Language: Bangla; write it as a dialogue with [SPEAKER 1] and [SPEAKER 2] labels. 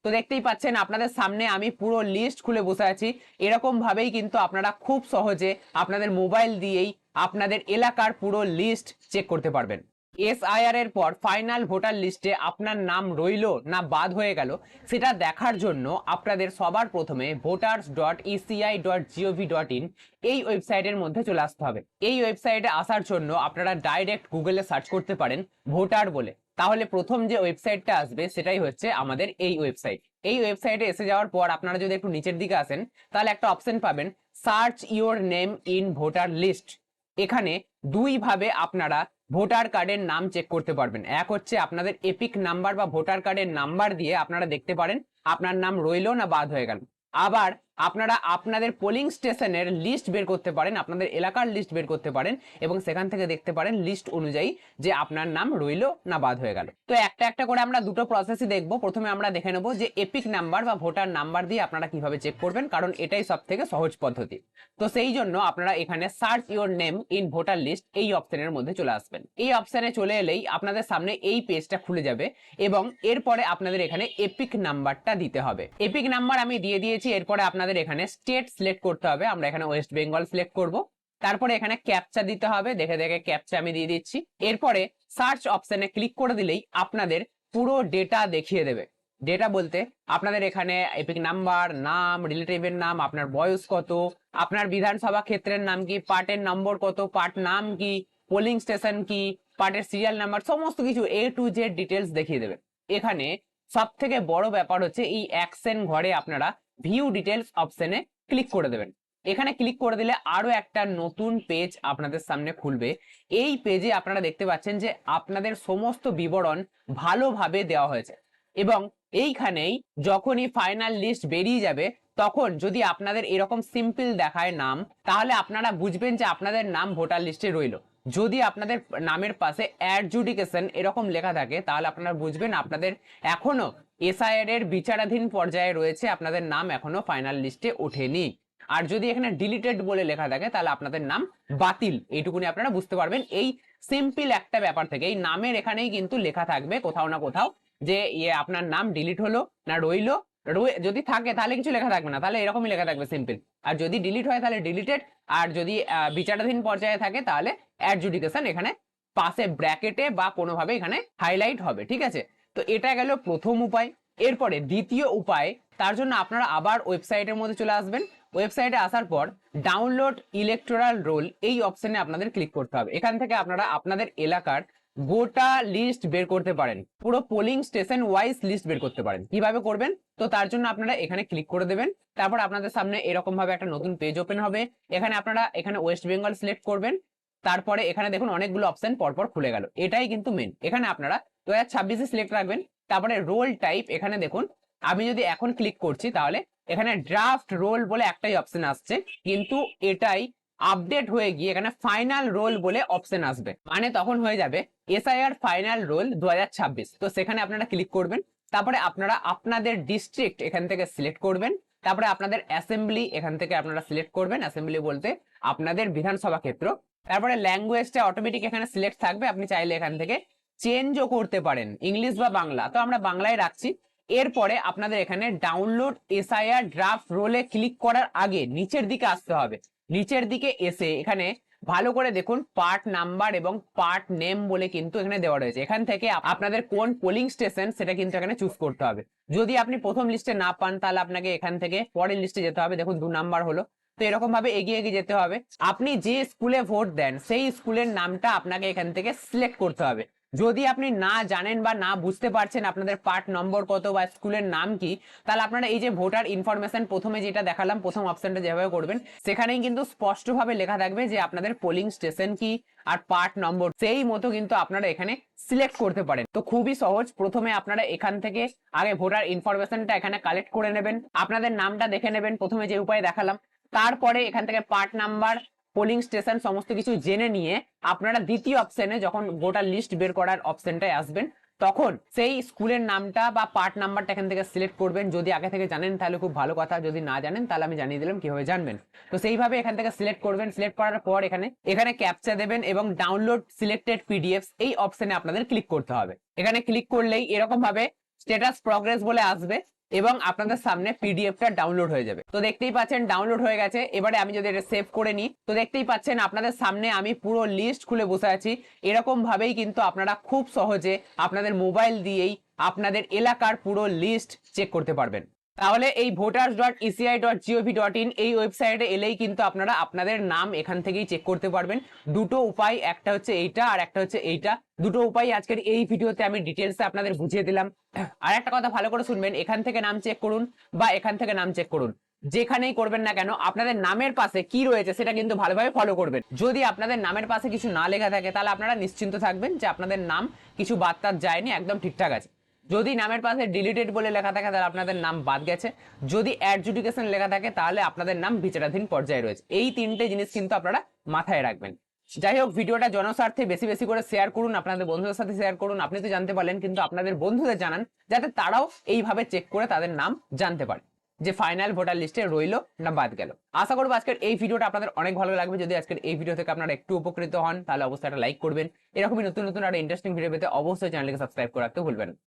[SPEAKER 1] তো দেখতেই পাচ্ছেন আপনাদের সামনে আমি পুরো লিস্ট খুলে বসে আছি। এরকম ভাবেই কিন্তু আপনারা খুব সহজে আপনাদের মোবাইল দিয়েই আপনাদের এলাকার পুরো লিস্ট চেক করতে পারবেন। এসআইআর এর পর ফাইনাল ভোটার লিস্টে আপনার নাম রইলো না বাদ হয়ে গেল সেটা দেখার জন্য আপনাদের সবার প্রথমে voters.eci.gov.in এই ওয়েবসাইটের মধ্যে চলে আসতে হবে। এই ওয়েবসাইটে আসার জন্য আপনারা ডাইরেক্ট গুগলে সার্চ করতে পারেন ভোটার বলে, তাহলে প্রথম যে ওয়েবসাইটটা আসবে সেটাই হচ্ছে আমাদের এই ওয়েবসাইট। এই ওয়েবসাইটে এসে যাওয়ার পর আপনারা যদি একটু নিচের দিকে আসেন তাহলে একটা অপশন পাবেন search your name in voter list. এখানে দুই ভাবে আপনারা ভোটার কার্ডের নাম চেক করতে পারবেন। এক হচ্ছে আপনাদের এপিক নাম্বার বা ভোটার কার্ডের নাম্বার দিয়ে আপনারা দেখতে পারেন আপনার নাম রইলো না বাদ হয়ে গেল। আবার আপনারা আপনাদের পোলিং স্টেশনের লিস্ট বের করতে পারেন, আপনাদের এলাকার লিস্ট বের করতে পারেন এবং সেখান থেকে দেখতে পারেন লিস্ট অনুযায়ী যে আপনার নাম রইলো না বাদ হয়ে গেল। তো একটা একটা করে আমরা দুটো প্রসেসই দেখবো। প্রথমে আমরা দেখে নেবো যে এপিক নাম্বার বা ভোটার নাম্বার দিয়ে আপনারা কিভাবে চেক করবেন, কারণ এটাই সব থেকে সহজ পদ্ধতি। তো সেই জন্য আপনারা এখানে search your name in voter list এই অপশনের মধ্যে চলে আসবেন। এই অপশনে চলে এলেই আপনাদের সামনে এই পেজটা খুলে যাবে এবং এরপরে আপনাদের এখানে এপিক নাম্বারটা দিতে হবে। এপিক নাম্বার আমি দিয়ে দিয়েছি। এরপরে আপনাদের এখানে স্টেট সিলেক্ট করতে হবে। আমরা এখানে ওয়েস্ট বেঙ্গল সিলেক্ট করব। তারপরে এখানে ক্যাপচা দিতে হবে, দেখে দেখে ক্যাপচা আমি দিয়ে দিচ্ছি। এরপরে সার্চ অপশনে ক্লিক করে দিলেই আপনাদের পুরো ডেটা দেখিয়ে দেবে। ডেটা বলতে আপনাদের এখানে এপিক নাম্বার, নাম, রিলেটিভের নাম, আপনার বয়স কত, আপনার বিধানসভা ক্ষেত্রের নাম কি, পার্টের নম্বর কত, পার্ট নাম কি, পোলিং স্টেশন কি, পার্টের সিরিয়াল নাম্বার, সমস্ত কিছু A to Z ডিটেলস দেখিয়ে দেবে। এখানে সব থেকে বড় ব্যাপার হচ্ছে এই অ্যাকশন ঘরে আপনারা ভিউ ডিটেলস অপশনে ক্লিক করে দেবেন। এখানে ক্লিক করে দিলে আরো একটা নতুন পেজ আপনাদের সামনে খুলবে। এই পেজে আপনারা দেখতে পাচ্ছেন যে আপনাদের সমস্ত বিবরণ ভালোভাবে দেওয়া হয়েছে এবং এইখানেই যখনই ফাইনাল লিস্ট বেরিয়ে যাবে তখন যদি আপনাদের এরকম সিম্পল দেখায় নাম, তাহলে আপনারা বুঝবেন যে আপনাদের নাম ভোটার লিস্টে রইল। যদি আপনাদের নামের পাশে অ্যাডজুডিকেশন এরকম লেখা থাকে তাহলে আপনারা বুঝবেন আপনাদের এখনো এসআইআর এর বিচারাধীন পর্যায়ে রয়েছে, আপনাদের নাম এখনো ফাইনাল লিস্টে ওঠেনি। আর যদি এখানে ডিলিটেড বলে লেখা থাকে তাহলে আপনাদের নাম বাতিল। এইটুকুনি আপনারা বুঝতে পারবেন এই সিম্পল একটা ব্যাপার থেকে। এই নামের এখানেই কিন্তু লেখা থাকবে কোথাও না কোথাও যে আপনার নাম ডিলিট হলো না রইলো। যদি থাকে তাহলে কিছু লেখা থাকবে না, তাহলে এরকমই লেখা থাকবে সিম্পল। আর যদি ডিলিট হয় তাহলে ডিলিটেড, আর যদি বিচারাধীন পর্যায়ে থাকে তাহলে অ্যাডজুডিকেশন এখানে পাশে ব্র্যাকেটে বা কোনোভাবে এখানে হাইলাইট হবে। ঠিক আছে, তো এটা গেল প্রথম উপায়। এরপরে দ্বিতীয় উপায়, তার জন্য আপনারা আবার ওয়েবসাইটের মধ্যে চলে আসবেন। ওয়েবসাইটে আসার পর ডাউনলোড ইলেকটোরাল রোল এই অপশনে আপনাদের ক্লিক করতে হবে। এখান থেকে আপনারা আপনাদের এলাকার গোটা লিস্ট বের করতে পারেন, পুরো পোলিং স্টেশন ওয়াইজ লিস্ট বের করতে পারেন। কিভাবে করবেন, তো তার জন্য আপনারা এখানে ক্লিক করে দেবেন। তারপর আপনাদের সামনে এরকম ভাবে একটা নতুন পেজ ওপেন হবে। এখানে আপনারা এখানে ওয়েস্ট বেঙ্গল সিলেক্ট করবেন। তারপরে এখানে দেখুন অনেকগুলো অপশন পরপর খুলে গেল। এটাই কিন্তু মেন। এখানে আপনারা 2026 সিলেক্ট রাখবেন। তারপরে রোল টাইপ এখানে দেখুন আমি যদি এখন ক্লিক করছি তাহলে এখানে ড্রাফট রোল বলে একটাই অপশন আসছে, কিন্তু এটাই আপডেট হয়ে গিয়ে এখানে ফাইনাল রোল বলে অপশন আসবে। মানে তখন হয়ে যাবে এসআইআর ফাইনাল রোল 2026। তো সেখানে আপনারা ক্লিক করবেন। তারপরে আপনারা আপনাদের ডিস্ট্রিক্ট এখান থেকে সিলেক্ট করবেন। তারপরে আপনাদের অ্যাসেম্বলি এখান থেকে আপনারা সিলেক্ট করবেন। অ্যাসেম্বলি বলতে আপনাদের বিধানসভা ক্ষেত্র। তারপরে ল্যাঙ্গুয়েজটা অটোমেটিক এখানে সিলেক্ট থাকবে, আপনি চাইলে এখান থেকে চেঞ্জও করতে পারেন ইংলিশ বা বাংলা, তো আমরা বাংলায় রাখছি। এরপরে আপনাদের এখানে ডাউনলোড এসআইআর ড্রাফট রোলে ক্লিক করার আগে নিচের দিকে আসতে হবে। নিচের দিকে এসে এখানে ভালো করে দেখুন পার্ট নাম্বার এবং পার্ট নেম বলে কিন্তু এখানে দেওয়া রয়েছে। এখান থেকে আপনাদের কোন পোলিং স্টেশন সেটা কিন্তু এখানে চুজ করতে হবে। যদি আপনি প্রথম লিস্টে না পান তাহলে আপনাকে এখান থেকে পরের লিস্টে যেতে হবে। দেখুন 2 নাম্বার হলো, তো এরকম ভাবে এগিয়ে এগিয়ে যেতে হবে। আপনি যে স্কুলে ভোট দেন সেই স্কুলের নামটা আপনাকে এখান থেকে সিলেক্ট করতে হবে। যদি আপনি না জানেন বা না বুঝতে পারছেন আপনাদের পার্ট নম্বর কত বা স্কুলের নাম কি, তাহলে আপনারা এই যে ভোটার ইনফরমেশন প্রথমে যেটা দেখালাম প্রথম অপশনটা যেভাবে করবেন সেখানেই কিন্তু স্পষ্টভাবে লেখা থাকবে যে আপনাদের পোলিং স্টেশন কি আর পার্ট নম্বর, সেই মতো কিন্তু আপনারা এখানে সিলেক্ট করতে পারেন। তো খুবই সহজ। প্রথমে আপনারা এখান থেকে আগে ভোটার ইনফরমেশনটা এখানে কালেক্ট করে নেবেন, আপনাদের নামটা দেখে নেবেন প্রথমে যে উপায়ে দেখালাম। তারপরে এখান থেকে পার্ট নাম্বার, পোলিং স্টেশন সমস্ত কিছু জেনে নিয়ে আপনারা দ্বিতীয় অপশনে যখন গোটা লিস্ট বের করার অপশনটায় আসবেন তখন সেই স্কুলের নামটা বা পার্ট নাম্বারটা এখান থেকে সিলেক্ট করবেন। যদি আগে থেকে জানেন তাহলে খুব ভালো কথা, যদি না জানেন তাহলে আমি জানিয়ে দিলাম কিভাবে জানবেন। তো সেইভাবে এখান থেকে সিলেক্ট করবেন। সিলেক্ট করার পর এখানে ক্যাপচা দেবেন এবং ডাউনলোড সিলেক্টেড পিডিএফ এই অপশনে আপনাদের ক্লিক করতে হবে। এখানে ক্লিক করলেই এরকম ভাবে স্ট্যাটাস প্রগ্রেস বলে আসবে এবং আপনাদের সামনে পিডিএফটা ডাউনলোড হয়ে যাবে। তো দেখতেই পাচ্ছেন ডাউনলোড হয়ে গেছে। এবারে আমি যদি এটা সেভ করে নিই, তো দেখতেই পাচ্ছেন আপনাদের সামনে আমি পুরো লিস্ট খুলে বসে আছি। এরকম ভাবেই কিন্তু আপনারা খুব সহজে আপনাদের মোবাইল দিয়েই আপনাদের এলাকার পুরো লিস্ট চেক করতে পারবেন। তাহলে এই voters.eci.gov.in এই ওয়েবসাইটে এলেই কিন্তু আপনারা আপনাদের নাম এখান থেকেই চেক করতে পারবেন। দুটো উপায়, একটা হচ্ছে এইটা আর একটা হচ্ছে এইটা। দুটো উপায় আজকের এই ভিডিওতে আমি ডিটেলসে আপনাদের বুঝিয়ে দিলাম। আর একটা কথা ভালো করে শুনবেন, এখান থেকে নাম চেক করুন বা এখান থেকে নাম চেক করুন, যেখানেই করবেন না কেন আপনাদের নামের পাশে কি রয়েছে সেটা কিন্তু ভালোভাবে ফলো করবেন। যদি আপনাদের নামের পাশে কিছু না লেখা থাকে তাহলে আপনারা নিশ্চিন্ত থাকবেন যে আপনাদের নাম কিছু বাদ টাদ যায়নি, একদম ঠিকঠাক আছে। যদি নামের পাশে ডিলিটেড বলে লেখা থাকে তাহলে আপনাদের নাম বাদ গেছে। যদি অ্যাডজুডিকেশন লেখা থাকে তাহলে আপনাদের নাম বিচারাধীন পর্যায়ে রয়েছে। এই তিনটে জিনিস কিন্তু আপনারা মাথায় রাখবেন। যাই হোক, ভিডিওটা জনস্বার্থে বেশি বেশি করে শেয়ার করুন, আপনাদের বন্ধুদের সাথে শেয়ার করুন। আপনি তো জানতে পারলেন, কিন্তু আপনাদের বন্ধুদের জানান যাতে তারাও এইভাবে চেক করে তাদের নাম জানতে পারে যে ফাইনাল ভোটার লিস্টে রইলো না বাদ গেল। আশা করবো আজকের এই ভিডিওটা আপনাদের অনেক ভালো লাগবে। যদি আজকের এই ভিডিও থেকে আপনারা একটু উপকৃত হন তাহলে অবশ্যই একটা লাইক করবেন। এরকমই নতুন নতুন আর ইন্টারেস্টিং ভিডিও পেতে অবশ্যই চ্যানেলকে সাবস্ক্রাইব করে রাখতে ভুলবেন না।